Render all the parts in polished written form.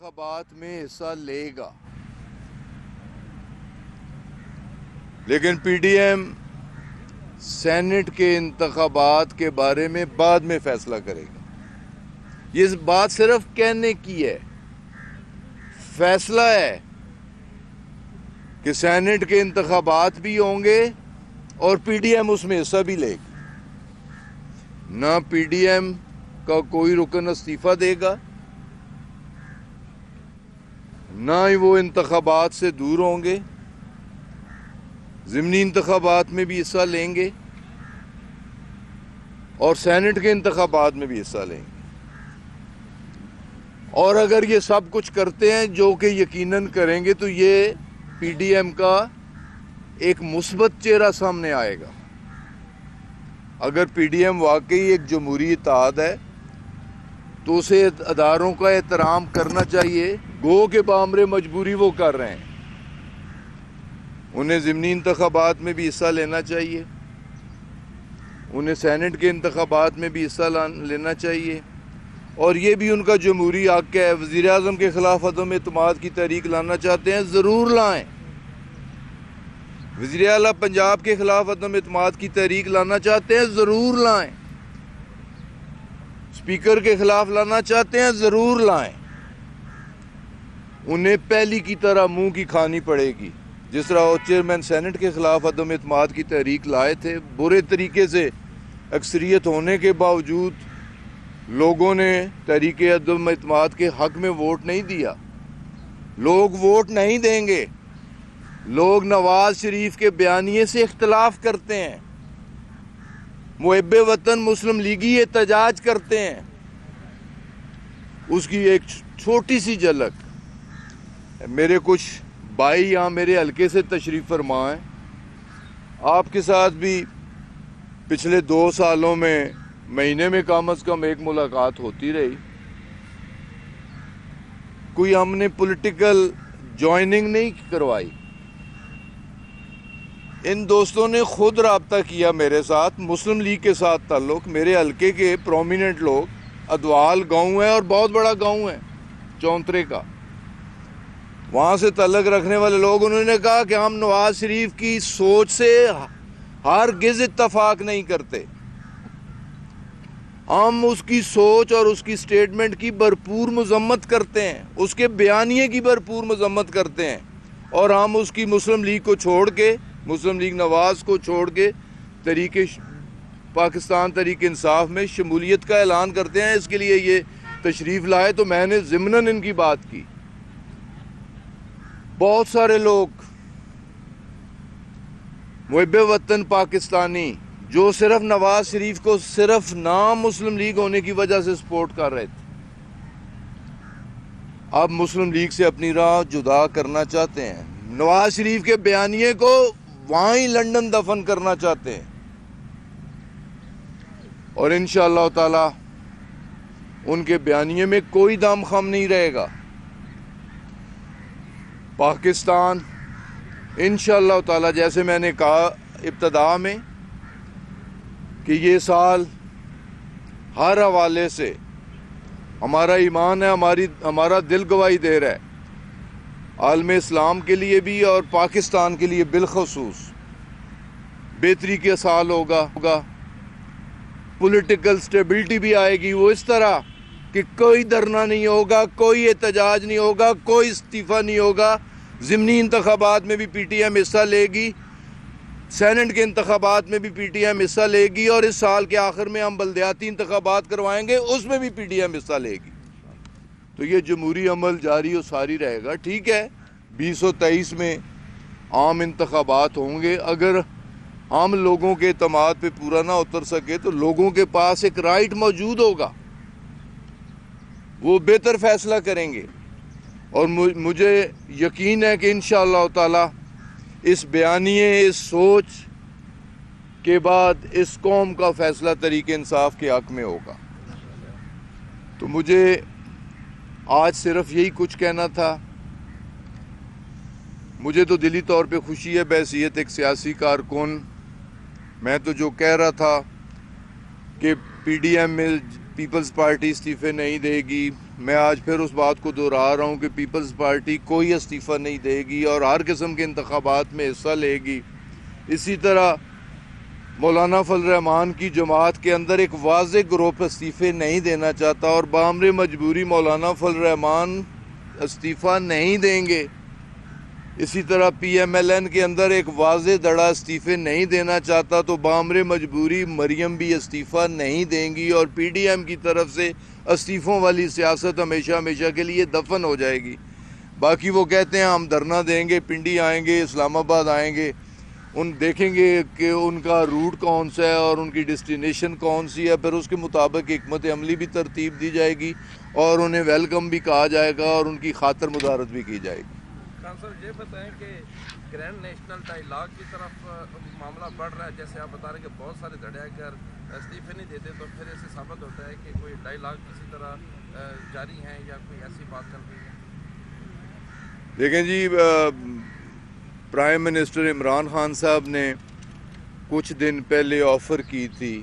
انتخابات میں حصہ لے گا، لیکن پی ڈی ایم سینٹ کے انتخابات کے بارے میں بعد میں فیصلہ کرے گا۔ یہ بات صرف کہنے کی ہے، فیصلہ ہے کہ سینٹ کے انتخابات بھی ہوں گے اور پی ڈی ایم اس میں حصہ بھی لے گی۔ نہ پی ڈی ایم کا کوئی رکن استعفیٰ دے گا، نہ ہی وہ انتخابات سے دور ہوں گے، ضمنی انتخابات میں بھی حصہ لیں گے اور سینٹ کے انتخابات میں بھی حصہ لیں گے۔ اور اگر یہ سب کچھ کرتے ہیں، جو کہ یقیناً کریں گے، تو یہ پی ڈی ایم کا ایک مثبت چہرہ سامنے آئے گا۔ اگر پی ڈی ایم واقعی ایک جمہوری اتحاد ہے تو اسے اداروں کا احترام کرنا چاہیے۔ گو کہ بامر مجبوری وہ کر رہے ہیں، انہیں ضمنی انتخابات میں بھی حصہ لینا چاہیے، انہیں سینٹ کے انتخابات میں بھی حصہ لینا چاہیے، اور یہ بھی ان کا جمہوری حق ہے۔ وزیر اعظم کے خلاف عدم اعتماد کی تحریک لانا چاہتے ہیں، ضرور لائیں۔ وزیر اعلیٰ پنجاب کے خلاف عدم اعتماد کی تحریک لانا چاہتے ہیں، ضرور لائیں۔ اسپیکر کے خلاف لانا چاہتے ہیں، ضرور لائیں۔ انہیں پہلی کی طرح منہ کی کھانی پڑے گی، جس طرح وہ چیئرمین سینٹ کے خلاف عدم اعتماد کی تحریک لائے تھے۔ برے طریقے سے اکثریت ہونے کے باوجود لوگوں نے تحریک عدم اعتماد کے حق میں ووٹ نہیں دیا۔ لوگ ووٹ نہیں دیں گے۔ لوگ نواز شریف کے بیانیے سے اختلاف کرتے ہیں، محب وطن مسلم لیگی احتجاج کرتے ہیں۔ اس کی ایک چھوٹی سی جھلک میرے کچھ بھائی یہاں میرے حلقے سے تشریف فرما ہیں، آپ کے ساتھ بھی پچھلے 2 سالوں میں مہینے میں کم از کم ایک ملاقات ہوتی رہی۔ کوئی ہم نے پولیٹیکل جوائننگ نہیں کروائی، ان دوستوں نے خود رابطہ کیا میرے ساتھ، مسلم لیگ کے ساتھ تعلق۔ میرے حلقے کے پرومیننٹ لوگ، ادوال گاؤں ہے اور بہت بڑا گاؤں ہے چونترے کا، وہاں سے تعلق رکھنے والے لوگ، انہوں نے کہا کہ ہم نواز شریف کی سوچ سے ہرگز اتفاق نہیں کرتے، ہم اس کی سوچ اور اس کی سٹیٹمنٹ کی بھرپور مذمت کرتے ہیں، اس کے بیانیے کی بھرپور مذمت کرتے ہیں، اور ہم اس کی مسلم لیگ کو چھوڑ کے، مسلم لیگ نواز کو چھوڑ کے پاکستان تحریک انصاف میں شمولیت کا اعلان کرتے ہیں۔ اس کے لیے یہ تشریف لائے تو میں نے ضمناً ان کی بات کی۔ بہت سارے لوگ محب وطن پاکستانی جو صرف نواز شریف کو صرف نام مسلم لیگ ہونے کی وجہ سے سپورٹ کر رہے تھے، اب مسلم لیگ سے اپنی راہ جدا کرنا چاہتے ہیں، نواز شریف کے بیانیے کو وہاں ہی لندن دفن کرنا چاہتے ہیں، اور انشاءاللہ تعالی ان کے بیانیے میں کوئی دم خم نہیں رہے گا۔ پاکستان انشاءاللہ تعالی، جیسے میں نے کہا ابتدا میں، کہ یہ سال ہر حوالے سے ہمارا ایمان ہے، ہمارا دل گواہی دے رہا ہے، عالم اسلام کے لیے بھی اور پاکستان کے لیے بالخصوص بہتری کا سال ہوگا۔ پولیٹیکل سٹیبلٹی بھی آئے گی، وہ اس طرح کہ کوئی دھرنا نہیں ہوگا، کوئی احتجاج نہیں ہوگا، کوئی استعفیٰ نہیں ہوگا۔ ضمنی انتخابات میں بھی پی ٹی ایم حصہ لے گی، سینٹ کے انتخابات میں بھی پی ٹی ایم حصہ لے گی، اور اس سال کے آخر میں ہم بلدیاتی انتخابات کروائیں گے، اس میں بھی پی ٹی ایم حصہ لے گی۔ تو یہ جمہوری عمل جاری و ساری رہے گا۔ ٹھیک ہے، 2023 میں عام انتخابات ہوں گے، اگر ہم لوگوں کے اعتماد پہ پورا نہ اتر سکے تو لوگوں کے پاس ایک رائٹ موجود ہوگا، وہ بہتر فیصلہ کریں گے، اور مجھے یقین ہے کہ انشاءاللہ تعالی اس بیانیے، اس سوچ کے بعد اس قوم کا فیصلہ تحریک انصاف کے حق میں ہوگا۔ تو مجھے آج صرف یہی کچھ کہنا تھا۔ مجھے تو دلی طور پہ خوشی ہے بحیثیت ایک سیاسی کارکن، میں تو جو کہہ رہا تھا کہ پی ڈی ایم میں پیپلز پارٹی استعفے نہیں دے گی، میں آج پھر اس بات کو دہرا رہا ہوں کہ پیپلز پارٹی کوئی استعفیٰ نہیں دے گی اور ہر قسم کے انتخابات میں حصہ لے گی. اسی طرح مولانا فضل الرحمان کی جماعت کے اندر ایک واضح گروپ استعفے نہیں دینا چاہتا اور بامر مجبوری مولانا فضل الرحمان استعفیٰ نہیں دیں گے. اسی طرح پی ایم ایل این کے اندر ایک واضح دڑا استعفے نہیں دینا چاہتا تو بامر مجبوری مریم بھی استعفیٰ نہیں دیں گی اور پی ڈی ایم کی طرف سے استعفوں والی سیاست ہمیشہ ہمیشہ کے لیے دفن ہو جائے گی. باقی وہ کہتے ہیں ہم دھرنا دیں گے, پنڈی آئیں گے, اسلام آباد آئیں گے, دیکھیں گے کہ ان کا روٹ کون سا ہے اور ان کی ڈیسٹینیشن کون سی ہے, پھر اس کے مطابق حکمت عملی بھی ترتیب دی جائے گی اور انہیں ویلکم بھی کہا جائے گا اور ان کی خاطر مدارت بھی کی جائے گی. خان صاحب یہ بتائیں کہ گرینڈ نیشنل ڈائیلاگ کی طرف معاملہ بڑھ رہا ہے, جیسے آپ بتا رہے ہیں کہ بہت سارے دھڑے اگر استعفے نہیں دیتے تو پھر ایسے ثابت ہوتا ہے کہ کوئی ڈائیلاگ کسی طرح جاری ہے یا کوئی ایسی بات چل رہی ہے. دیکھیں جی, پرائم منسٹر عمران خان صاحب نے کچھ دن پہلے آفر کی تھی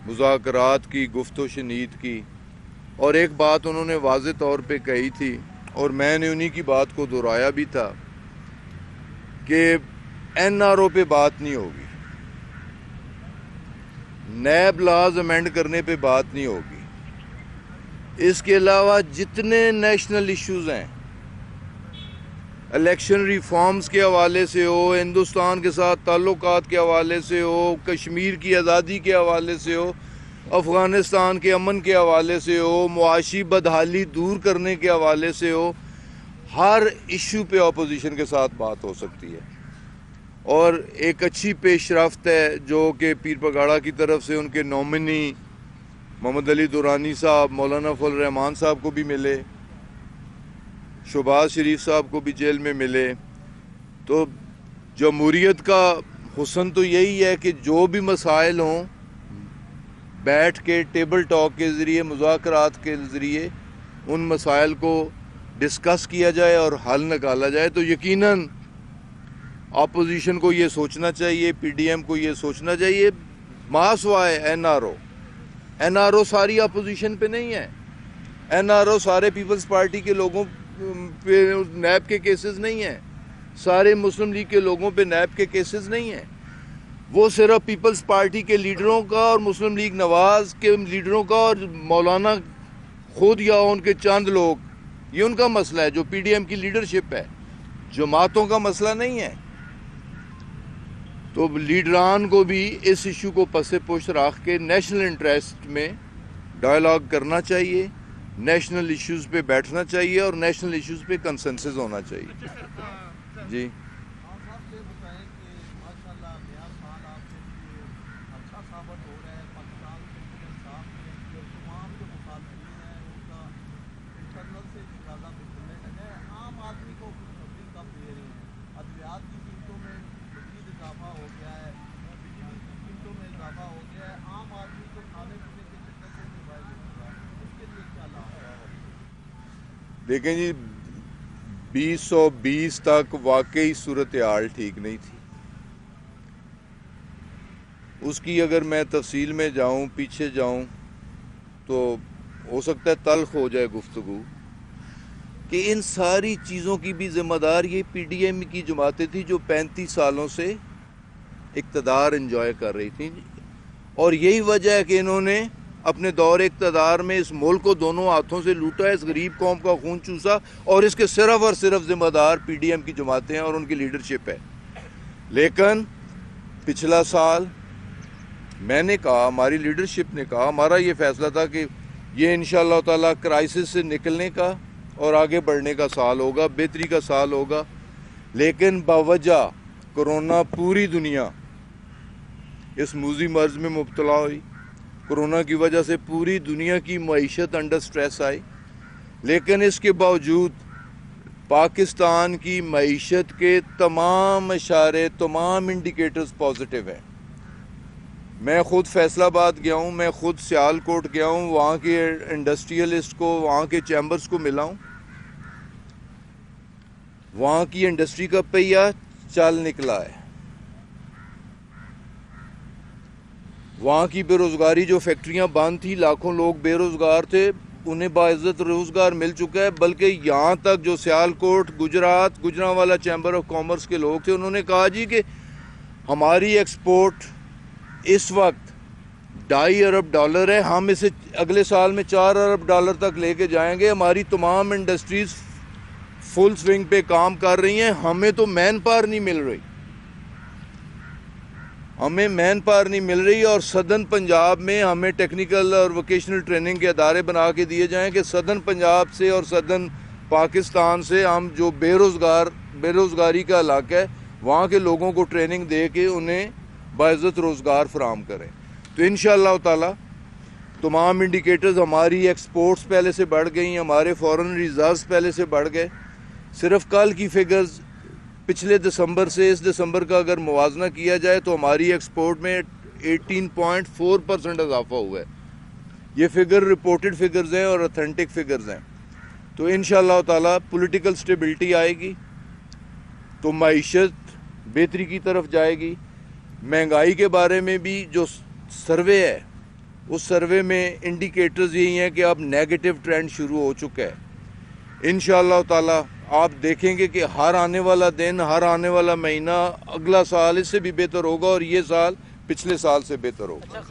مذاکرات کی, گفت و شنید کی, اور ایک بات انہوں نے واضح طور پہ کہی تھی اور میں نے انہی کی بات کو دہرایا بھی تھا کہ این آر او پہ بات نہیں ہوگی, نیب لاز امینڈ کرنے پہ بات نہیں ہوگی. اس کے علاوہ جتنے نیشنل ایشوز ہیں, الیکشن ریفارمز کے حوالے سے ہو, ہندوستان کے ساتھ تعلقات کے حوالے سے ہو, کشمیر کی آزادی کے حوالے سے ہو, افغانستان کے امن کے حوالے سے ہو, معاشی بدحالی دور کرنے کے حوالے سے ہو, ہر ایشو پہ اپوزیشن کے ساتھ بات ہو سکتی ہے. اور ایک اچھی پیش رفت ہے جو کہ پیر پگاڑا کی طرف سے ان کے نومنی محمد علی دورانی صاحب مولانا فضل الرحمان صاحب کو بھی ملے, شہباز شریف صاحب کو بھی جیل میں ملے. تو جمہوریت کا حسن تو یہی ہے کہ جو بھی مسائل ہوں بیٹھ کے ٹیبل ٹاک کے ذریعے, مذاکرات کے ذریعے ان مسائل کو ڈسکس کیا جائے اور حل نکالا جائے. تو یقیناً اپوزیشن کو یہ سوچنا چاہیے, پی ڈی ایم کو یہ سوچنا چاہیے, ماسوائے این آر او ساری اپوزیشن پہ نہیں ہے, این آر او سارے پیپلز پارٹی کے لوگوں پہ نیب کے کیسز نہیں ہیں, سارے مسلم لیگ کے لوگوں پہ نیب کے کیسز نہیں ہیں. وہ صرف پیپلز پارٹی کے لیڈروں کا اور مسلم لیگ نواز کے لیڈروں کا اور مولانا خود یا ان کے چند لوگ, یہ ان کا مسئلہ ہے جو پی ڈی ایم کی لیڈرشپ ہے, جماعتوں کا مسئلہ نہیں ہے. تو لیڈران کو بھی اس ایشو کو پس پش رکھ کے نیشنل انٹرسٹ میں ڈائیلاگ کرنا چاہیے, نیشنل ایشوز پہ بیٹھنا چاہیے اور نیشنل ایشوز پہ کنسنسس ہونا چاہیے. جی دیکھیں جی, 2020 تک واقعی صورتحال ٹھیک نہیں تھی. اس کی اگر میں تفصیل میں جاؤں, پیچھے جاؤں تو ہو سکتا ہے تلخ ہو جائے گفتگو کہ ان ساری چیزوں کی بھی ذمہ دار یہ پی ڈی ایم کی جماعتیں تھیں جو 35 سالوں سے اقتدار انجوائے کر رہی تھیں, اور یہی وجہ ہے کہ انہوں نے اپنے دور اقتدار میں اس ملک کو دونوں ہاتھوں سے لوٹا, اس غریب قوم کا خون چوسا, اور اس کے صرف اور صرف ذمہ دار پی ڈی ایم کی جماعتیں ہیں اور ان کی لیڈرشپ ہے. لیکن پچھلا سال میں نے کہا, ہماری لیڈرشپ نے کہا, ہمارا یہ فیصلہ تھا کہ یہ انشاءاللہ تعالی کرائسس سے نکلنے کا اور آگے بڑھنے کا سال ہوگا, بہتری کا سال ہوگا. لیکن باوجہ کرونا پوری دنیا اس موذی مرض میں مبتلا ہوئی, کرونا کی وجہ سے پوری دنیا کی معیشت انڈر سٹریس آئی, لیکن اس کے باوجود پاکستان کی معیشت کے تمام اشارے, تمام انڈیکیٹرز پازیٹیو ہیں. میں خود فیصل آباد گیا ہوں, میں خود سیالکوٹ گیا ہوں, وہاں کے انڈسٹریلسٹ کو, وہاں کے چیمبرز کو ملا ہوں. وہاں کی انڈسٹری کا پہیہ چل نکلا ہے. وہاں کی بے روزگاری, جو فیکٹریاں بند تھی, لاکھوں لوگ بے روزگار تھے, انہیں باعزت روزگار مل چکا ہے، بلکہ یہاں تک جو Sialkot, Gujarat, Gujranwala chamber of commerce کے لوگ تھے، انہوں نے کہا جی کہ ہماری ایکسپورٹ اس وقت $2.5 ارب ہے، ہم اسے اگلے سال میں $4 ارب تک لے کے جائیں گے، ہماری تمام انڈسٹریز فل سوئنگ پہ کام کر رہی ہیں، ہمیں تو مین پاور نہیں مل رہی، ہمیں مین پاور نہیں مل رہی، اور سدرن پنجاب میں ہمیں ٹیکنیکل اور ووکیشنل ٹریننگ کے ادارے بنا کے دیے جائیں کہ سدرن پنجاب سے اور سدرن پاکستان سے ہم جو بے روزگاری کا علاقہ ہے وہاں کے لوگوں کو ٹریننگ دے کے انہیں باعزت روزگار فراہم کریں۔ تو انشاءاللہ تعالی تمام انڈیکیٹرز، ہماری ایکسپورٹس پہلے سے بڑھ گئی، ہمارے فورن ریزروز پہلے سے بڑھ گئے۔ صرف کل کی فگرز پچھلے دسمبر سے اس دسمبر کا اگر موازنہ کیا جائے تو ہماری ایکسپورٹ میں 18.4% اضافہ ہوا ہے۔ یہ فگر رپورٹڈ فگرز ہیں اور اتھینٹک فگرز ہیں۔ تو انشاءاللہ تعالی پولیٹیکل سٹیبلٹی آئے گی تو معیشت بہتری کی طرف جائے گی۔ مہنگائی کے بارے میں بھی جو سروے ہے اس سروے میں انڈیکیٹرز یہی ہیں کہ اب نیگیٹو ٹرینڈ شروع ہو چکا ہے۔ انشاءاللہ تعالی آپ دیکھیں گے کہ ہر آنے والا دن، ہر آنے والا مہینہ، اگلا سال اس سے بھی بہتر ہوگا، اور یہ سال پچھلے سال سے بہتر ہوگا۔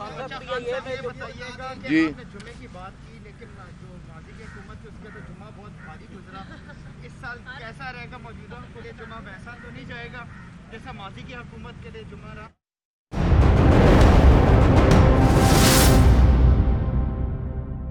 جی جمعے کی بات کی، لیکن جو ماضی کی حکومت تھی اس میں تو جمعہ بہت بھاری گزرا۔ اس سال کیسا رہے گا؟ موجودہ کے لیے جمعہ ویسا تو نہیں جائے گا جیسا ماضی کی حکومت کے لیے جمعہ رہا؟